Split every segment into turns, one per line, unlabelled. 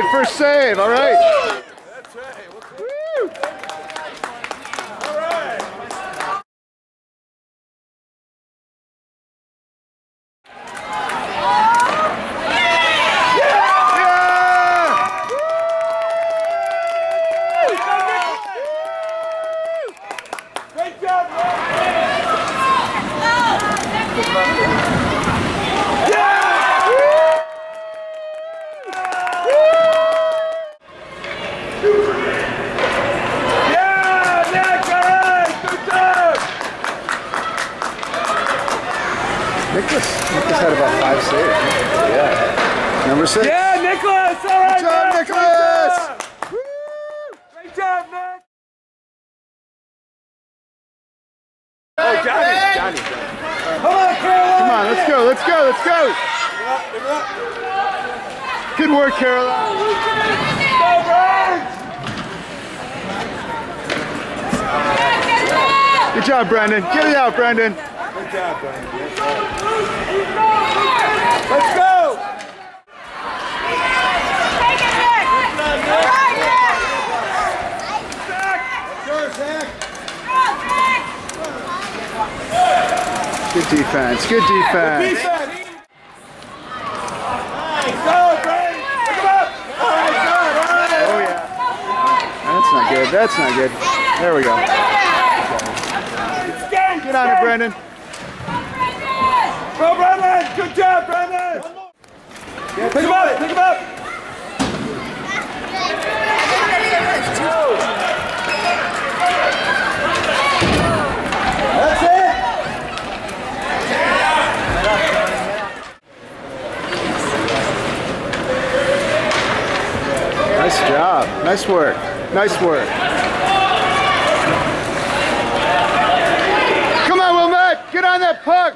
your first save, all right.
That's right.
Woo.
All right. Great job, man.
Nicholas had about 5 saves. Yeah. Number 6.
Yeah, Nicholas! All right,
Good job,
Nick.
Nicholas!
Great job, Nick! Oh, Johnny! Come on, Caroline!
Come on, let's go, let's go, let's go! Good work, Caroline.
Go, Brian!
Good job, Brendan. Get it out, Brendan.
Good job, Brian. Let's go!
Take it, Nick! All right, Nick!
Sure, Zach.
Good defense, good defense.
Defense! Nice. Go, Brian! Pick him up! All right, good, all right.
Oh, yeah. That's not good, that's not good. There we go. Get on it, Brendan.
Go, Brendan! Good job, Brendan! Yeah, pick him up! Pick him up! That's it!
Nice job. Nice work. Nice work. Come on, Wilmette! Get on that puck!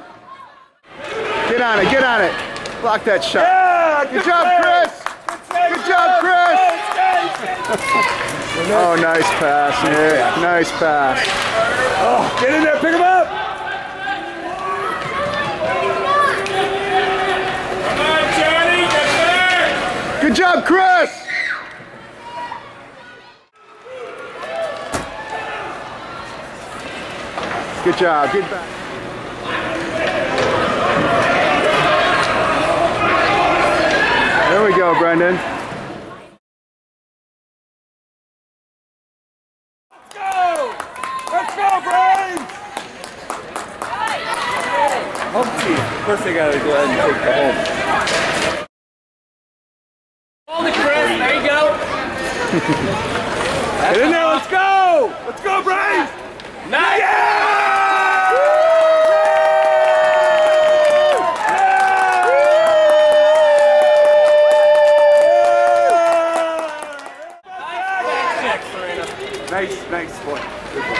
Get on it, get on it. Block that shot.
Yeah,
Good job, Chris! Good job, Chris! Oh, nice pass, Nick. Nice pass.
Oh, get in there, pick him up! Come on, Johnny, get there!
Good job, Chris! Good job. Get back. There we go, Brendan.
Let's go! Let's go, Brains! Home team. First they gotta go ahead and take the home. Hold it, Chris. There you go. Get in there. Let's go! Let's go, Brains! Nice! Yeah! Nice point. Good one.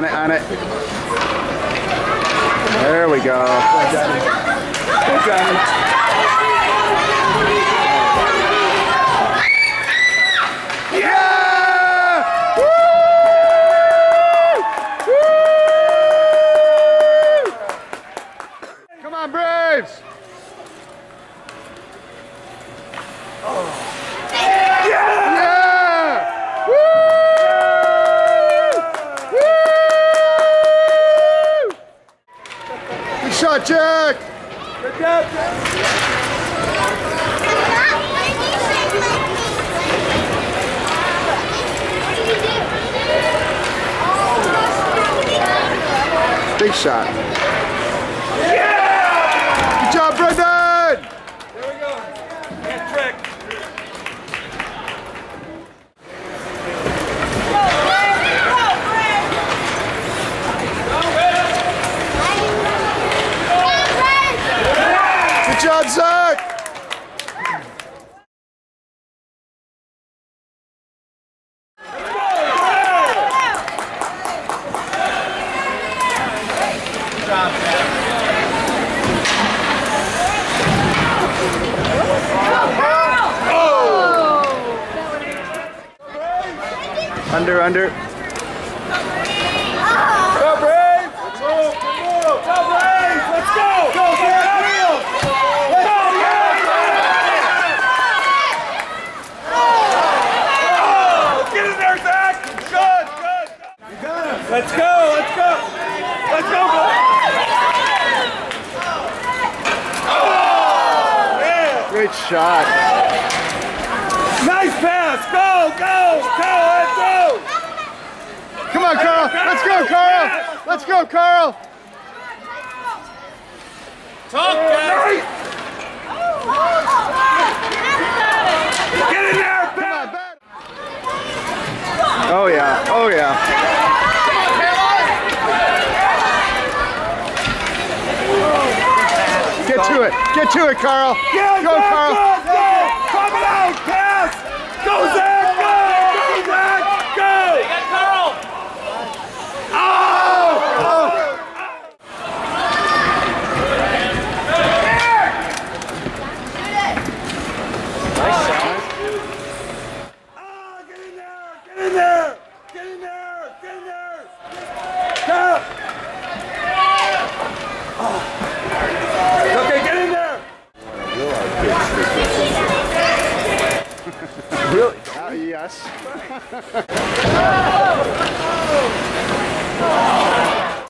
On it. There we go. Go, Johnny. Yeah! Woo! Woo! Come on, Braves! Shot, Jack!
Good job, Jack!
Big shot. Yeah! Good job, Brendan!
There we go. Good trick.
Good job, Under, under.
Go, Braves! Move, move! Go, Braves! Let's go! Go, Zach! Let's go, yeah! Oh, get in there, Zach! Good, good! You got him! Let's go, let's go! Let's go, boys! Oh! Yeah!
Great shot.
Nice pass! Go, go, go, let's go!
Come on, Carl. Let's go, Carl. Let's go, Carl.
Talk, guys! Get in there, Ben!
Oh yeah. Oh yeah. Get to it. Get to it, Carl.
Yeah,
Go,
Zach,
Carl.
Go, go! Coming out! Pass! Go, Zach! Go! Go, Zach! Go! Oh! Get in there! Get in there! Get in there! Get in there! Go! Okay, get in there!
Really? Yes.